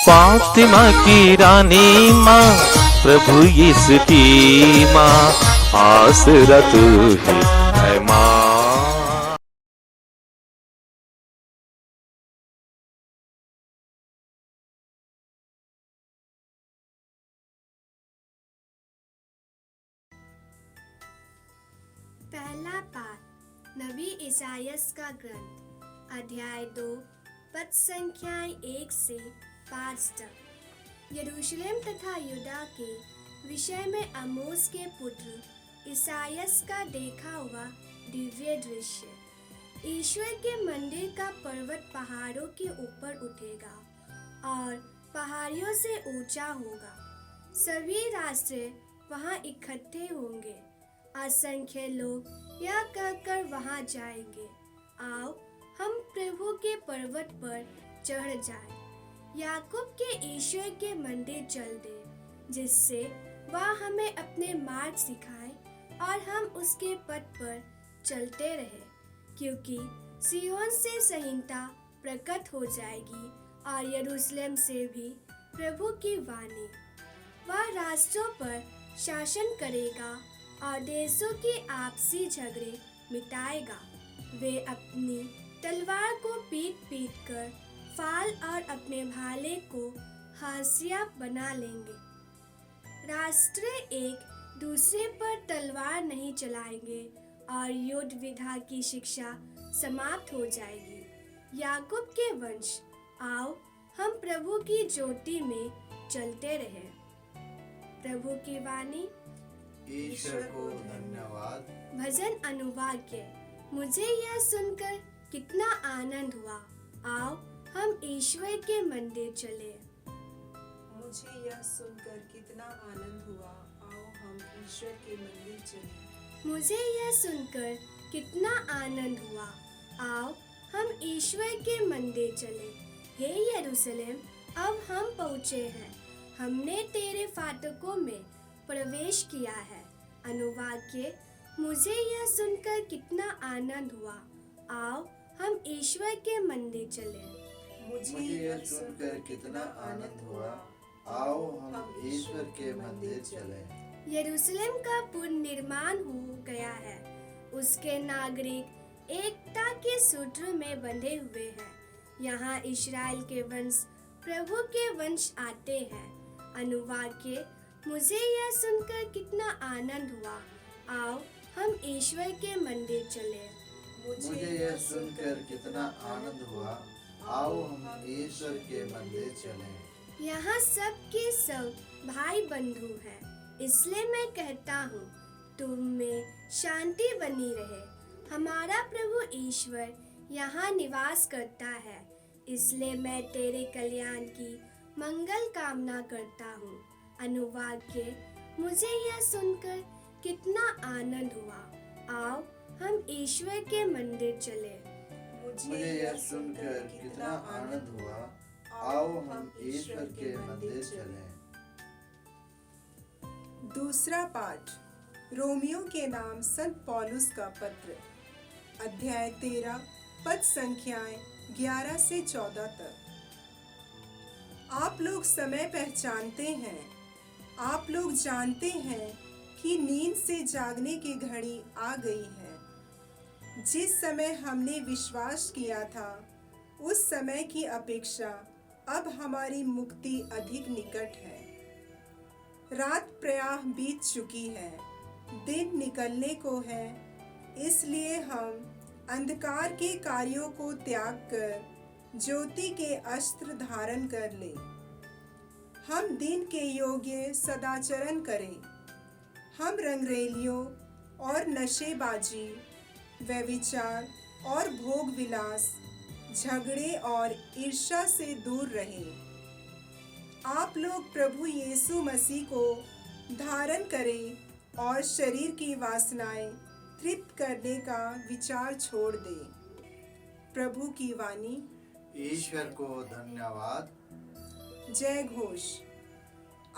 फातिमा की रानी माँ, प्रभु यीशु की माँ, आसरा तू ही है माँ। पहला पाठ नबी इसायास का ग्रंथ, अध्याय 2, पद संख्याएं 1 से 5 तक। यरूशलेम तथा यहूदा के विषय में आमोस के पुत्र इसायास का देखा हुआ दिव्य दृश्य। ईश्वर के मंदिर का पर्वत पहाड़ों के ऊपर उठेगा और पहाड़ियों से ऊंचा होगा। सभी रास्ते वहां इकट्ठे होंगे। असंख्य लोग यह कहकर वहां जाएंगे, आओ हम प्रभु के पर्वत पर चढ़ जाएं, याकूब के ईश्वर के मंदिर चल दे, जिससे वह हमें अपने मार्ग सिखाए और हम उसके पथ पर चलते रहे। क्योंकि सिय्योन से संहिता प्रकट हो जाएगी और यरूशलेम से भी प्रभु की वाणी। वह राष्ट्रों पर शासन करेगा और देशों के आपसी झगड़े मिटाएगा। वे अपनी तलवार को पीट कर फाल और अपने भाले को हाशिया बना लेंगे। राष्ट्र एक दूसरे पर तलवार नहीं चलाएंगे और युद्ध विधा की शिक्षा समाप्त हो जाएगी। याकूब के वंश, आओ हम प्रभु की ज्योति में चलते रहे। प्रभु की वाणी। ईश्वर को धन्यवाद। भजन अनुवाक्य। मुझे यह सुनकर कितना आनंद हुआ, आओ हम ईश्वर के मंदिर चले। मुझे यह सुनकर कितना आनंद हुआ, आओ हम ईश्वर के मंदिर चलें। मुझे यह सुनकर कितना आनंद हुआ, आओ हम ईश्वर के मंदिर चले। हे यरूशलेम, अब हम पहुँचे हैं, हमने तेरे फाटकों में प्रवेश किया है। अनुवाक्य। मुझे यह सुनकर कितना आनंद हुआ, आओ हम ईश्वर के मंदिर चले। मुझे यह सुनकर कितना आनंद हुआ, आओ हम ईश्वर के मंदिर चलें। यरूशलेम का पुनर्निर्माण हो गया है, उसके नागरिक एकता के सूत्र में बंधे हुए हैं। यहाँ इस्राएल के वंश प्रभु के वंश आते हैं। अनुवाक्य। मुझे यह सुनकर कितना आनंद हुआ, आओ हम ईश्वर के मंदिर चले। मुझे यह सुनकर कितना आनंद हुआ, आओ हम ईश्वर के मंदिर चलें। यहाँ सब के सब भाई बंधु हैं, इसलिए मैं कहता हूँ तुम में शांति बनी रहे। हमारा प्रभु ईश्वर यहाँ निवास करता है, इसलिए मैं तेरे कल्याण की मंगल कामना करता हूँ। अनुवाक्य। मुझे यह सुनकर कितना आनंद हुआ, आओ हम ईश्वर के मंदिर चले। मुझे यह सुनकर कितना आनंद हुआ, आओ हम ईश्वर के मंदिर चलें। दूसरा पाठ रोमियो के नाम संत पौलुस का पत्र, अध्याय 13, पद संख्याएं 11 से 14 तक। आप लोग समय पहचानते हैं, आप लोग जानते हैं कि नींद से जागने की घड़ी आ गई है। जिस समय हमने विश्वास किया था, उस समय की अपेक्षा अब हमारी मुक्ति अधिक निकट है। रात प्रायः बीत चुकी है, दिन निकलने को है, इसलिए हम अंधकार के कार्यों को त्याग कर ज्योति के अस्त्र धारण कर ले। हम दिन के योग्य सदाचरण करें। हम रंगरेलियों और नशेबाजी, व्यभिचार और भोग विलास, झगड़े और ईर्ष्या से दूर रहें। आप लोग प्रभु यीशु मसीह को धारण करें और शरीर की वासनाएं तृप्त करने का विचार छोड़ दें। प्रभु की वाणी। ईश्वर को धन्यवाद। जय घोष।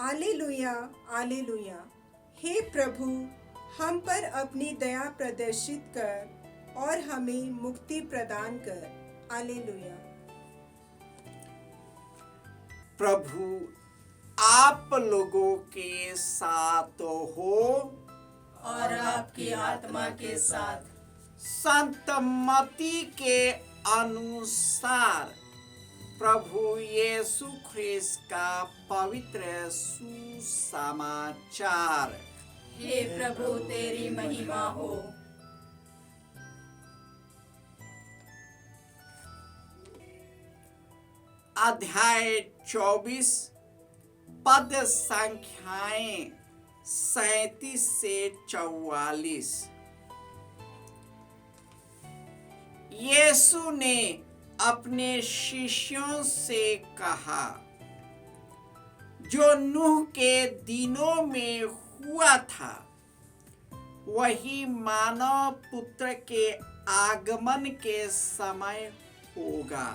आलेलुया आलेलुया। हे प्रभु, हम पर अपनी दया प्रदर्शित कर और हमें मुक्ति प्रदान कर। आलेलुया। प्रभु आप लोगों के साथ हो और आपकी आत्मा के साथ। संत मत्ती के अनुसार प्रभु यीशु ख्रिस्त का पवित्र सुसमाचार। हे प्रभु तेरी महिमा हो। अध्याय 24 पद संख्याएं 37 से 44। यीशु ने अपने शिष्यों से कहा, जो नूह के दिनों में हुआ था वही मानव पुत्र के आगमन के समय होगा।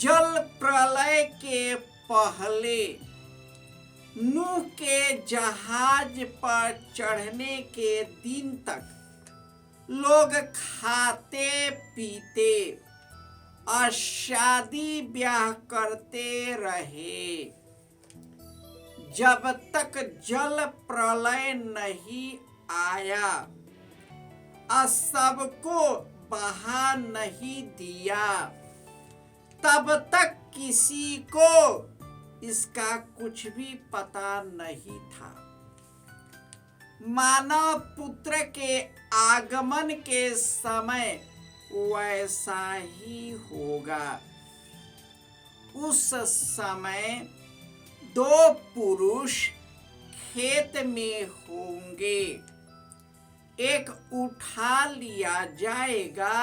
जल प्रलय के पहले नूह के जहाज पर चढ़ने के दिन तक लोग खाते पीते और शादी ब्याह करते रहे, जब तक जल प्रलय नहीं आया और सबको बहा नहीं दिया। तब तक किसी को इसका कुछ भी पता नहीं था। मानव पुत्र के आगमन के समय वैसा ही होगा। उस समय दो पुरुष खेत में होंगे, एक उठा लिया जाएगा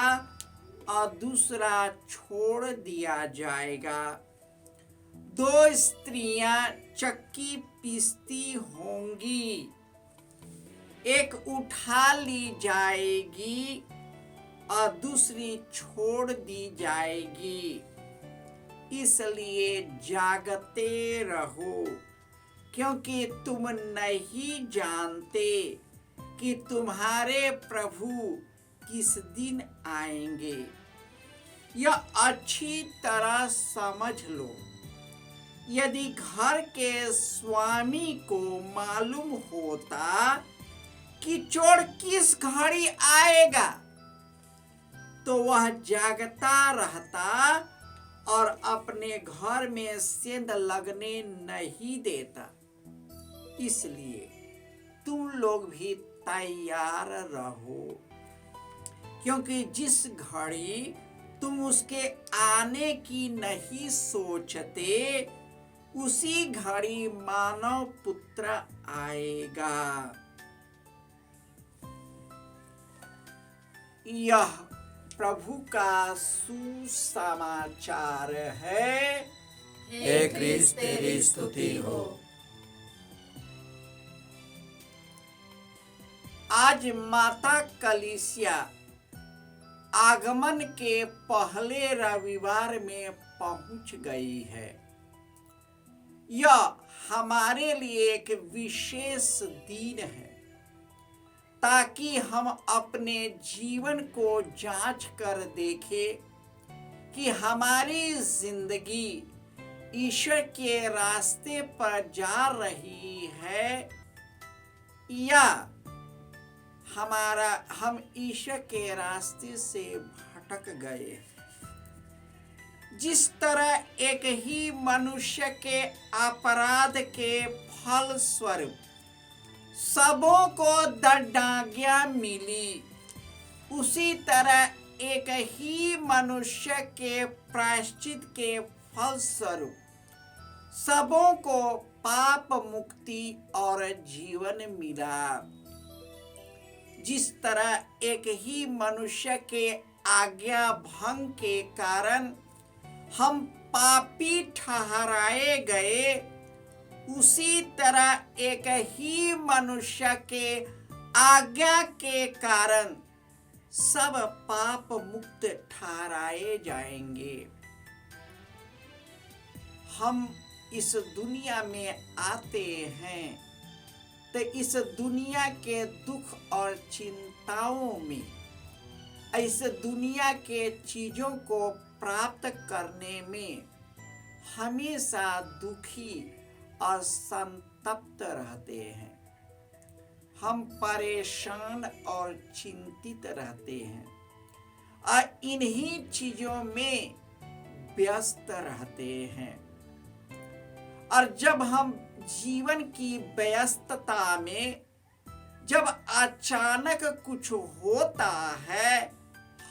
और दूसरा छोड़ दिया जाएगा। दो स्त्रियां चक्की पीसती होंगी, एक उठा ली जाएगी और दूसरी छोड़ दी जाएगी। इसलिए जागते रहो, क्योंकि तुम नहीं जानते कि तुम्हारे प्रभु किस दिन आएंगे। यह अच्छी तरह समझ लो, यदि घर के स्वामी को मालूम होता कि चोर किस घड़ी आएगा, तो वह जागता रहता और अपने घर में सेंध लगने नहीं देता। इसलिए तुम लोग भी तैयार रहो, क्योंकि जिस घड़ी तुम उसके आने की नहीं सोचते, उसी घड़ी मानव पुत्र आएगा। यह प्रभु का सुसमाचार है। हे क्रिस्त तेरी स्तुति हो। आज माता कलीसिया आगमन के पहले रविवार में पहुंच गई है। यह हमारे लिए एक विशेष दिन है, ताकि हम अपने जीवन को जांच कर देखें कि हमारी जिंदगी ईश्वर के रास्ते पर जा रही है या हम ईश्वर के रास्ते से भटक गए। जिस तरह एक ही मनुष्य के अपराध के फल स्वरूप सबों को दंडाज्ञा मिली, उसी तरह एक ही मनुष्य के प्रायश्चित के फल स्वरूप सबों को पाप मुक्ति और जीवन मिला। जिस तरह एक ही मनुष्य के आज्ञा भंग के कारण हम पापी ठहराए गए, उसी तरह एक ही मनुष्य के आज्ञा के कारण सब पाप मुक्त ठहराए जाएंगे। हम इस दुनिया में आते हैं तो इस दुनिया के दुख और चिंताओं में, इस दुनिया के चीजों को प्राप्त करने में हमेशा दुखी और संतप्त रहते हैं। हम परेशान और चिंतित रहते हैं और इन्हीं चीजों में व्यस्त रहते हैं। और जब हम जीवन की व्यस्तता में जब अचानक कुछ होता है,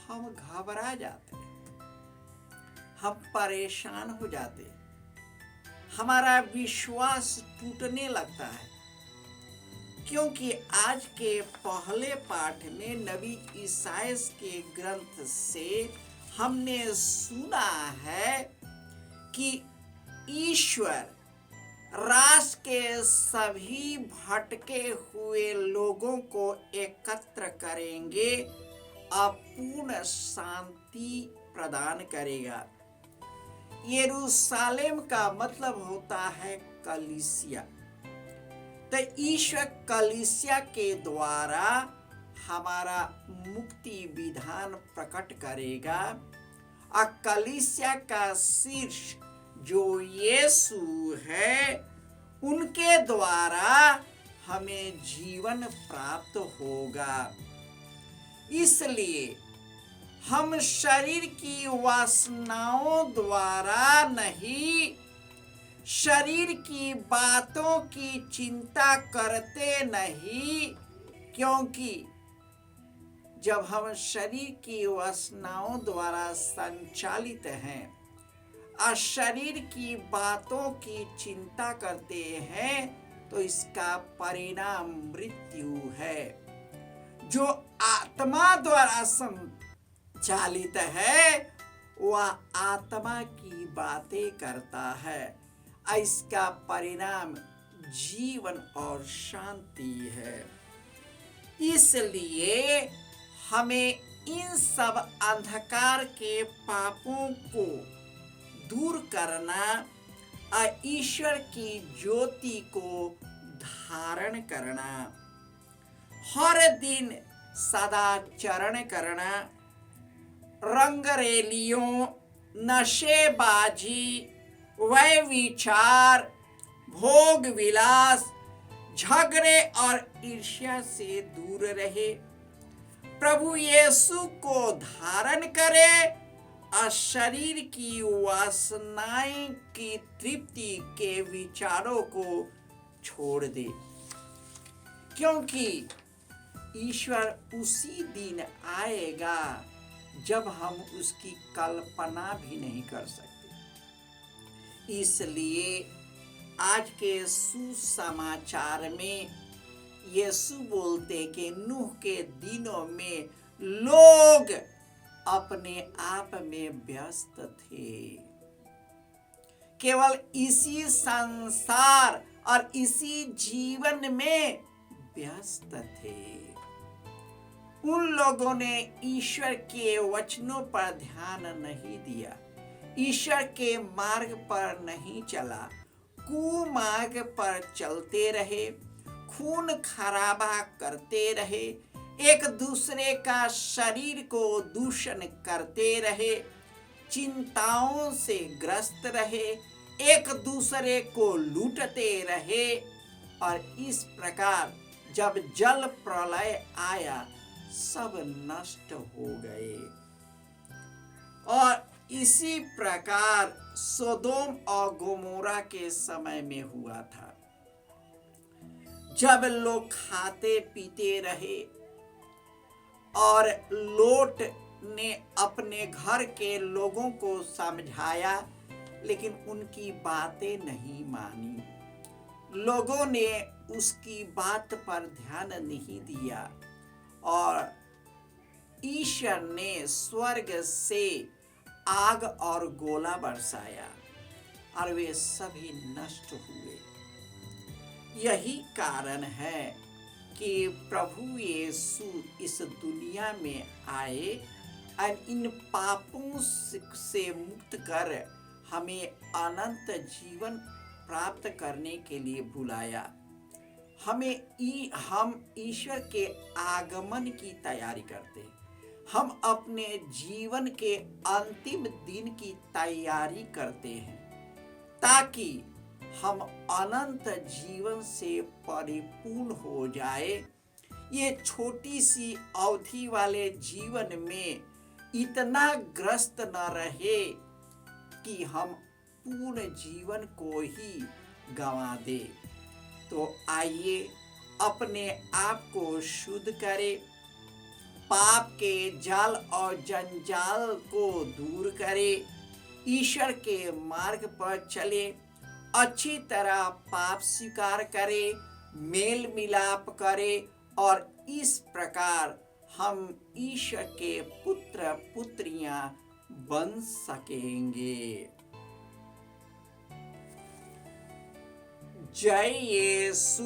हम घबरा जाते हैं, हम परेशान हो जाते हैं, हमारा विश्वास टूटने लगता है। क्योंकि आज के पहले पाठ में नबी ईसायास के ग्रंथ से हमने सुना है कि ईश्वर राष्ट्र के सभी भटके हुए लोगों को एकत्र करेंगे और पूर्ण शांति प्रदान करेगा। यरूशलेम का मतलब होता है कलीसिया। तो ईश्वर कलीसिया के द्वारा हमारा मुक्ति विधान प्रकट करेगा और कलीसिया का शीर्ष जो यीशु है, उनके द्वारा हमें जीवन प्राप्त होगा। इसलिए हम शरीर की वासनाओं द्वारा नहीं, शरीर की बातों की चिंता करते नहीं, क्योंकि जब हम शरीर की वासनाओं द्वारा संचालित हैं और शरीर की बातों की चिंता करते हैं, तो इसका परिणाम मृत्यु है। जो आत्मा द्वारा संचालित है वह आत्मा की बातें करता है, इसका परिणाम जीवन और शांति है। इसलिए हमें इन सब अंधकार के पापों को दूर करना और ईश्वर की ज्योति को धारण करना, हर दिन सदाचरण करना, रंगरेलियों, नशेबाजी, व्यभिचार, भोग विलास, झगड़े और ईर्ष्या से दूर रहे, प्रभु यीशु को धारण करे और शरीर की वासनाएं की तृप्ति के विचारों को छोड़ दे। क्योंकि ईश्वर उसी दिन आएगा जब हम उसकी कल्पना भी नहीं कर सकते। इसलिए आज के सुसमाचार में यीशु बोलते कि नूह के दिनों में लोग अपने आप में व्यस्त थे, केवल इसी संसार और इसी जीवन में व्यस्त थे। उन लोगों ने ईश्वर के वचनों पर ध्यान नहीं दिया, ईश्वर के मार्ग पर नहीं चला, कुमार्ग पर चलते रहे, खून खराबा करते रहे, एक दूसरे का शरीर को दूषण करते रहे, चिंताओं से ग्रस्त रहे, एक दूसरे को लूटते रहे। और इस प्रकार जब जल प्रलय आया, सब नष्ट हो गए। और इसी प्रकार सोदोम और गोमोरा के समय में हुआ था, जब लोग खाते पीते रहे और लोट ने अपने घर के लोगों को समझाया, लेकिन उनकी बातें नहीं मानी। लोगों ने उसकी बात पर ध्यान नहीं दिया और ईश्वर ने स्वर्ग से आग और गोला बरसाया और वे सभी नष्ट हुए। यही कारण है कि प्रभु यीशु इस दुनिया में आए और इन पापों से मुक्त कर हमें अनंत जीवन प्राप्त करने के लिए बुलाया। हम ईश्वर के आगमन की तैयारी करते हैं, हम अपने जीवन के अंतिम दिन की तैयारी करते हैं। ताकि हम अनंत जीवन से परिपूर्ण हो जाए। ये छोटी सी अवधि वाले जीवन में इतना ग्रस्त न रहे कि हम पूर्ण जीवन को ही गंवा दे। तो आइए अपने आप को शुद्ध करें, पाप के जाल और जंजाल को दूर करें, ईश्वर के मार्ग पर चले, अच्छी तरह पाप स्वीकार करें, मेल मिलाप करें और इस प्रकार हम ईश्वर के पुत्र पुत्रियां बन सकेंगे। जय यीशु